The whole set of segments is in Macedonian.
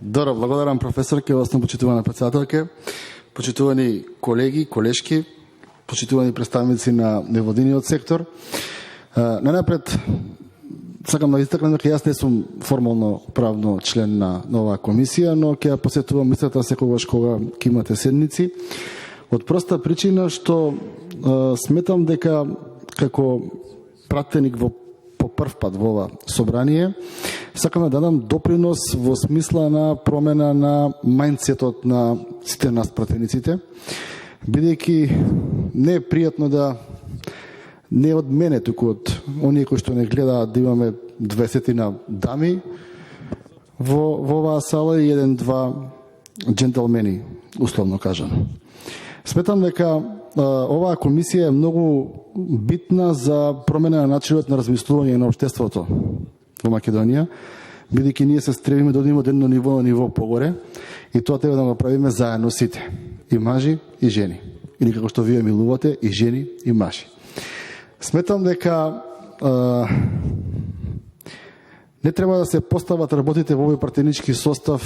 Добро, благодарам професорке, односно почитувана председателке, почитувани колеги, колешки, почитувани представници на невладиниот сектор. Најнапред сакам да истакнам дека јас не сум формално правно член на оваа комисија, но ќе ја посетувам мислата секогаш кога ќе имате седници. Од проста причина што сметам дека како пратеник по прв пат во ова собрание, сакам да дадам допринос во смисла на промена на мајндсетот на сите нас пратениците, бидејќи не е пријатно да не од мене, туку од оние кои што не гледаат, да имаме 20 дами во оваа сала и 1-2 джентълмени, условно кажано. Сметам дека оваа комисија е многу битна за промена на начинот на размислување на општеството во Македонија, бидејќи ние се стремиме да одиме од едно ниво на ниво погоре и тоа треба да го правиме заедно сите, и мажи и жени, или како што вие милувате, и жени и мажи. Сметам дека не треба да се постават работите во овој пратенички состав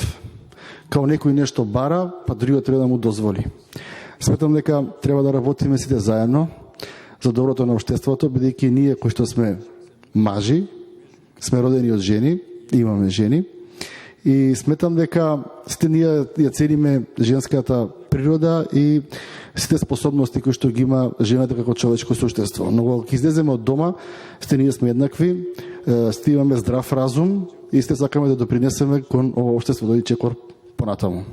као некој нешто бара, па другиот треба да му дозволи. Сметам дека треба да работиме сите заедно за доброто на општеството, бидејќи ние кои што сме мажи, сме родени од жени, имаме жени, и сметам дека сите ние ја цениме женската природа и сите способности кои што ги има жената како човечко суштество. Но кога ќе излеземе од дома, сите ние сме еднакви, сите имаме здрав разум и сите сакаме да допринесеме кон ова општество да оди чекор понатаму.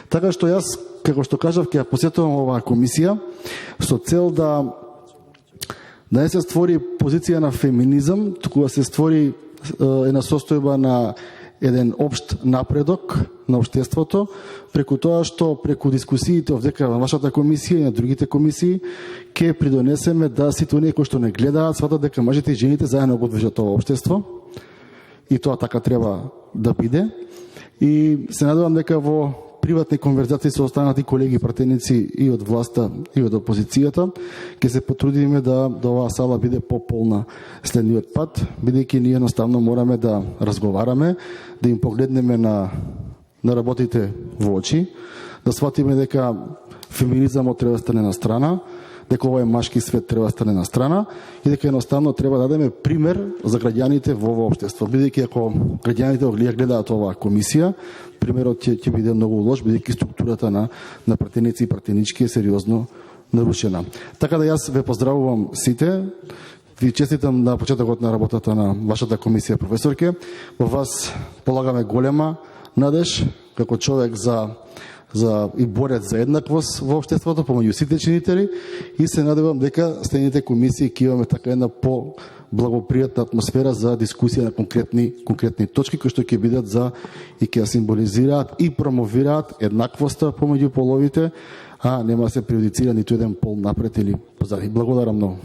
Така што јас, како што кажав, ќе ја посетувам оваа комисија со цел да не се створи позиција на феминизам, туку да се створи една состојба на еден општ напредок на општеството, преку тоа што преку дискусиите овдека на вашата комисија и на другите комисии ќе придонесеме да сите оние кои што не гледаат сватат дека мажите и жените заедно го движат ова општество и тоа така треба да биде. И се надевам дека во приватни конверзации со останати колеги пратеници и од власта и од опозицијата ќе се потрудиме да оваа сала биде пополна следниот пат, бидејќи ние едноставно мораме да разговараме, да им погледнеме на работите во очи, да сватиме дека феминизамот треба да стане на страна, дека овој машки свет треба да стане на страна и дека едноставно треба да дадеме пример за граѓаните во ова општество. Бидејќи ако граѓаните гледаат оваа комисија, примерот ќе биде многу лош, бидејќи структурата на пратеници и пратенички е сериозно нарушена. Така да јас ве поздравувам сите. Ви честитам на почетокот на работата на вашата комисија, професорке. Во вас полагаме голема надеж како човек за и борец за еднаквост во општеството помеѓу сите чинители и се надевам дека следните комисии ќе имаме така една по-благопријатна атмосфера за дискусија на конкретни точки кои што ќе бидат за и ќе символизираат и промовираат еднаквоста помеѓу половите, а нема да се прејудицира ниту еден пол напред или позади. Благодарам многу.